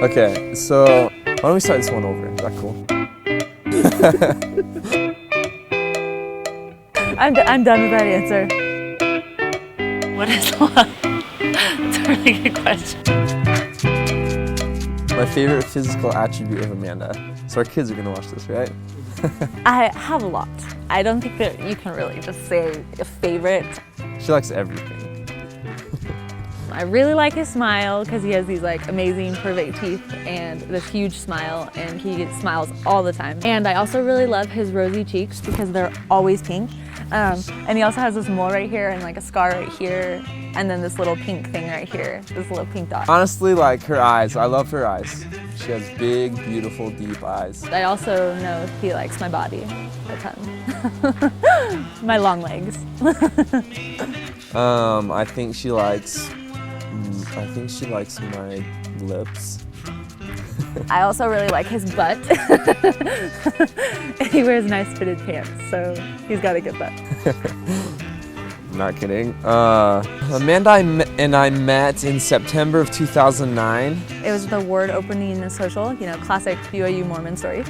Okay, so why don't we start this one over? Is that cool? I'm done with that answer. What is love? That's a really good question. My favorite physical attribute of Amanda. So our kids are gonna watch this, right? I have a lot. I don't think that you can really just say a favorite. She likes everything. I really like his smile because he has these like amazing perfect teeth and this huge smile, and he smiles all the time. And I also really love his rosy cheeks because they're always pink. And he also has this mole right here and like a scar right here, and then this little pink thing right here, this little pink dot. Honestly, like her eyes. I love her eyes. She has big, beautiful, deep eyes. I also know he likes my body a ton. My long legs. I think she likes my lips. I also really like his butt. And he wears nice fitted pants, so he's got a good butt. Not kidding. Amanda and I met in September of 2009. It was the word opening in social, you know, classic BYU Mormon story.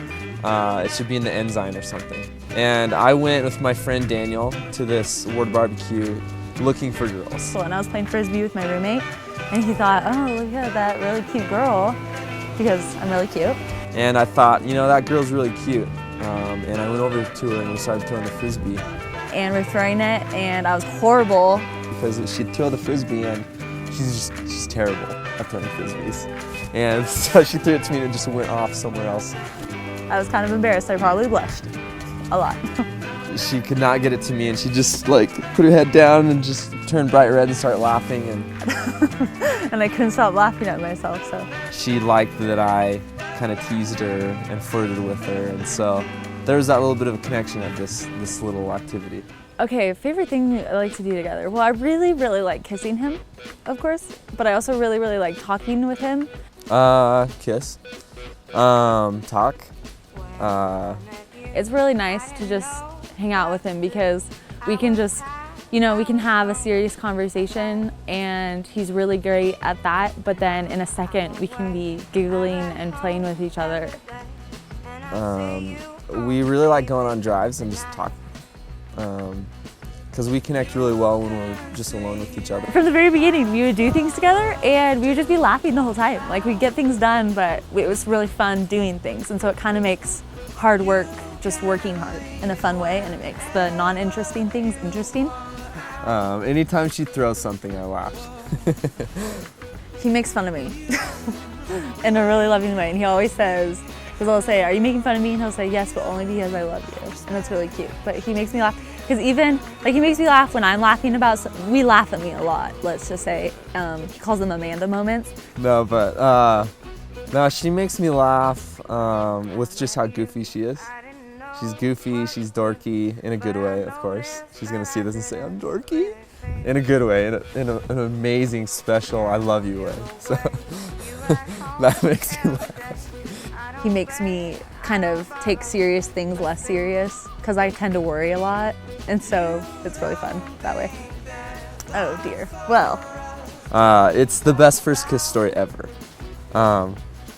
It should be in the Ensign or something. And I went with my friend Daniel to this word barbecue looking for girls. So, and I was playing Frisbee with my roommate, and he thought, oh, look at that really cute girl, because I'm really cute. And I thought, you know, that girl's really cute. And I went over to her and we started throwing the Frisbee. And we're throwing it, and I was horrible. Because she'd throw the Frisbee and she's terrible at throwing Frisbees. And so she threw it to me and it just went off somewhere else. I was kind of embarrassed. I probably blushed a lot. She could not get it to me and she just like put her head down and just turned bright red and started laughing. And I couldn't stop laughing at myself, so. She liked that I kind of teased her and flirted with her, and so there was that little bit of a connection at this little activity. Okay, favorite thing I like to do together. Well, I really, really like kissing him, of course, but I also really, really like talking with him. Kiss. Talk. It's really nice to just hang out with him because we can just, you know, we can have a serious conversation, and he's really great at that, but then in a second we can be giggling and playing with each other. We really like going on drives and just talk, because we connect really well when we're just alone with each other. From the very beginning, we would do things together and we would just be laughing the whole time. Like, we'd get things done, but it was really fun doing things, and so it kind of makes hard work just working hard in a fun way, and it makes the non-interesting things interesting. Anytime she throws something, I laugh. He makes fun of me in a really loving way, and he always says, because I'll say, are you making fun of me? And he'll say, yes, but only because I love you. And that's really cute. But he makes me laugh, because even, like, he makes me laugh when I'm laughing about, we laugh at me a lot, let's just say. He calls them Amanda moments. No, but, no, she makes me laugh with just how goofy she is. She's goofy, she's dorky, in a good way, of course. She's gonna see this and say, I'm dorky. In a good way, in an amazing, special, I love you way. So that makes me laugh. He makes me kind of take serious things less serious, because I tend to worry a lot, and so it's really fun that way. Oh dear. Well. It's the best first kiss story ever,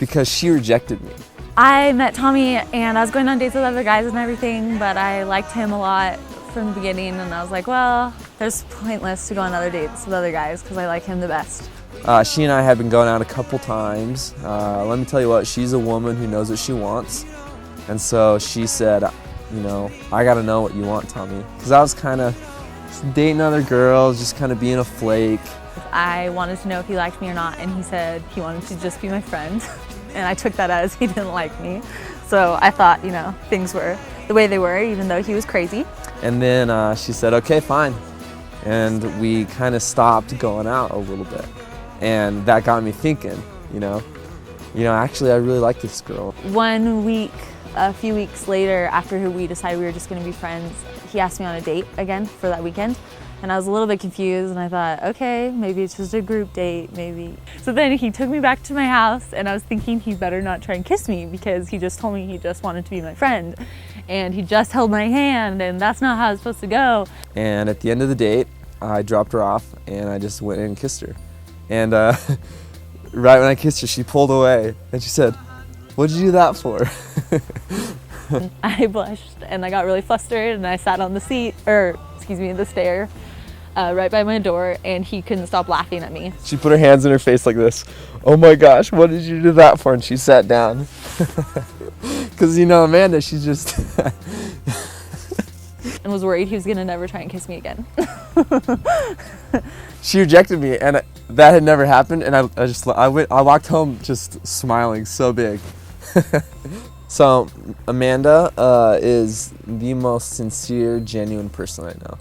because she rejected me. I met Tommy and I was going on dates with other guys and everything, but I liked him a lot from the beginning, and I was like, well, there's pointless to go on other dates with other guys because I like him the best. She and I have been going out a couple times. Let me tell you what, she's a woman who knows what she wants. And so she said, you know, I gotta know what you want, Tommy. Because I was kind of dating other girls, just kind of being a flake. I wanted to know if he liked me or not, and he said he wanted to just be my friend. And I took that as he didn't like me. So I thought, you know, things were the way they were, even though he was crazy. And then she said, okay, fine. And we kind of stopped going out a little bit. And that got me thinking, you know, actually I really like this girl. 1 week, a few weeks later, after we decided we were just gonna be friends, he asked me on a date again for that weekend. And I was a little bit confused, and I thought, okay, maybe it's just a group date, maybe. So then he took me back to my house, and I was thinking he better not try and kiss me, because he just told me he just wanted to be my friend. And he just held my hand, and that's not how it's supposed to go. And at the end of the date, I dropped her off, and I just went in and kissed her. And right when I kissed her, she pulled away and she said, "What'd you do that for?" I blushed and I got really flustered and I sat on the seat, or excuse me, the stair, right by my door, and he couldn't stop laughing at me. She put her hands in her face like this. "Oh my gosh, what did you do that for?" And she sat down. Because, you know, Amanda, she's just... and was worried he was gonna never try and kiss me again. She rejected me, and that had never happened, and I walked home just smiling so big. So Amanda is the most sincere, genuine person I know.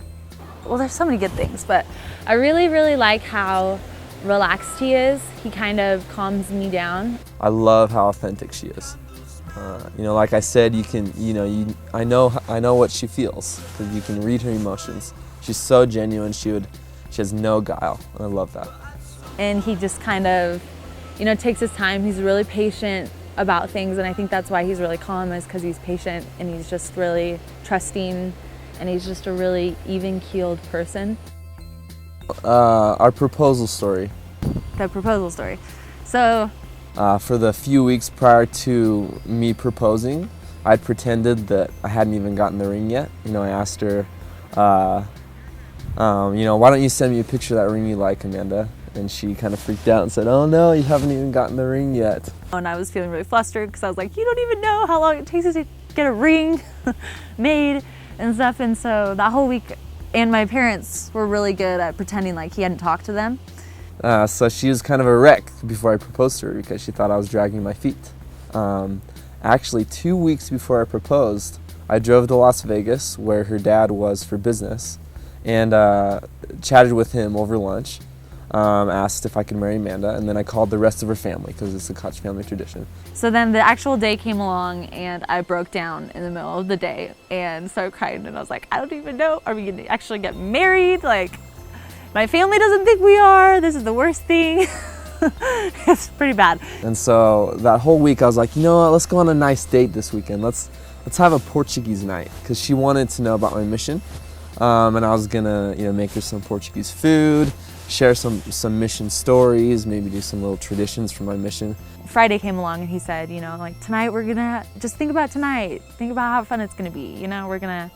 Well, there's so many good things, but I really, really like how relaxed he is. He kind of calms me down. I love how authentic she is. You know, like I said, you can, I know what she feels, because you can read her emotions. She's so genuine. She has no guile, and I love that. And he just kind of, takes his time. He's really patient about things, and I think that's why he's really calm, is because he's patient and he's just really trusting, and he's just a really even-keeled person. Our proposal story. The proposal story. So, for the few weeks prior to me proposing, I'd pretended that I hadn't even gotten the ring yet. I asked her, why don't you send me a picture of that ring you like, Amanda? And she kind of freaked out and said, "Oh no, you haven't even gotten the ring yet." And I was feeling really flustered because I was like, you don't even know how long it takes to get a ring made and stuff. And so that whole week, and my parents were really good at pretending like he hadn't talked to them. So she was kind of a wreck before I proposed to her because she thought I was dragging my feet. Actually, 2 weeks before I proposed, I drove to Las Vegas, where her dad was for business, and chatted with him over lunch. Asked if I could marry Amanda, and then I called the rest of her family because it's a Koch family tradition. So then the actual day came along, and I broke down in the middle of the day and started crying, and I was like, I don't even know, are we gonna actually get married? Like, my family doesn't think we are, this is the worst thing. It's pretty bad. And so that whole week I was like, you know what, let's go on a nice date this weekend. Let's have a Portuguese night, because she wanted to know about my mission. And I was gonna, make her some Portuguese food, share some mission stories, maybe do some little traditions for my mission. Friday came along and he said, tonight we're gonna just think about tonight. Think about how fun it's gonna be. We're gonna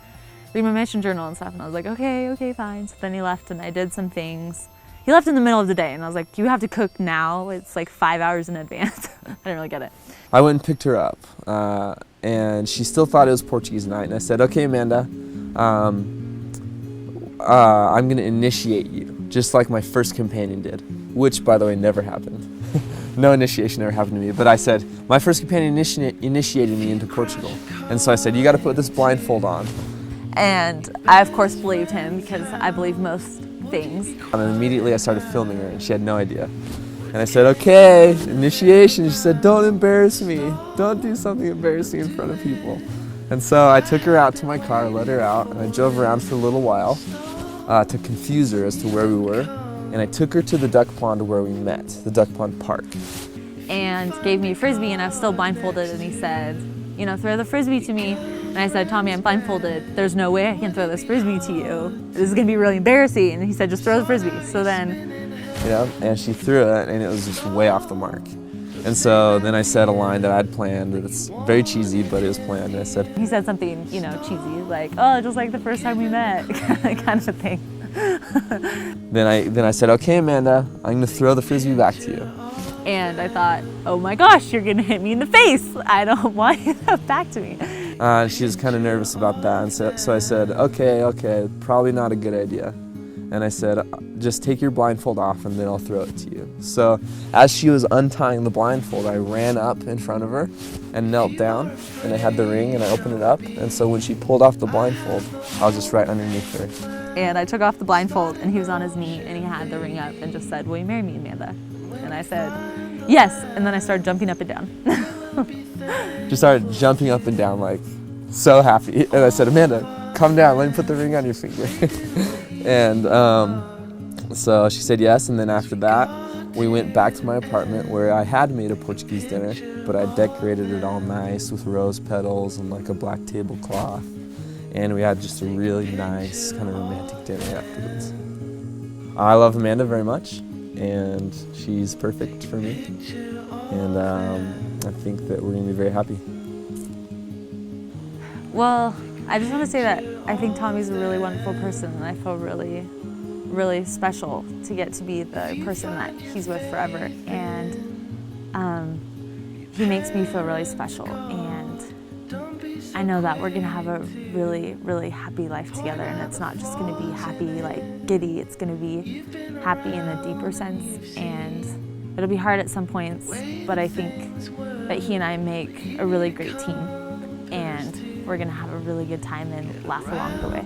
read my mission journal and stuff. And I was like, okay, fine. So then he left and I did some things. He left in the middle of the day and I was like, you have to cook now. It's like 5 hours in advance. I didn't really get it. I went and picked her up and she still thought it was Portuguese night. And I said, okay, Amanda, I'm gonna initiate you, just like my first companion did, which, by the way, never happened. No initiation ever happened to me, but I said, my first companion initiated me into Portugal. And so I said, you gotta put this blindfold on. And I, of course, believed him because I believe most things. And then immediately I started filming her and she had no idea. And I said, okay, initiation. She said, don't embarrass me. Don't do something embarrassing in front of people. And so I took her out to my car, let her out, and I drove around for a little while to confuse her as to where we were. And I took her to the duck pond where we met, the duck pond park. And gave me a Frisbee, and I was still blindfolded, and he said, throw the Frisbee to me. And I said, Tommy, I'm blindfolded. There's no way I can throw this Frisbee to you. This is gonna be really embarrassing. And he said, just throw the Frisbee. So then, and she threw it, and it was just way off the mark. And so then I said a line that I'd planned. It's very cheesy, but it was planned. And I said, he said something, cheesy, like, oh, just like the first time we met, kind of thing. Then I said, okay, Amanda, I'm gonna throw the Frisbee back to you. And I thought, oh my gosh, you're gonna hit me in the face. I don't want you back to me. She was kind of nervous about that, and so I said, okay, probably not a good idea. And I said, just take your blindfold off and then I'll throw it to you. So as she was untying the blindfold, I ran up in front of her and knelt down, and I had the ring and I opened it up. And so when she pulled off the blindfold, I was just right underneath her. And I took off the blindfold and he was on his knee and he had the ring up and just said, will you marry me, Amanda? And I said, yes. And then I started jumping up and down. Just started jumping up and down, like so happy. And I said, Amanda, come down, let me put the ring on your finger. And so she said yes, and then after that, we went back to my apartment where I had made a Portuguese dinner, but I decorated it all nice with rose petals and like a black tablecloth. And we had just a really nice kind of romantic dinner afterwards. I love Amanda very much. and she's perfect for me. And I think that we're going to be very happy. Well, I just want to say that I think Tommy's a really wonderful person, and I feel really, really special to get to be the person that he's with forever. And he makes me feel really special, and I know that we're going to have a really, really happy life together, and it's not just going to be happy, like giddy, it's going to be happy in a deeper sense. And it'll be hard at some points, but I think that he and I make a really great team, and we're going to have a really good time and laugh along the way.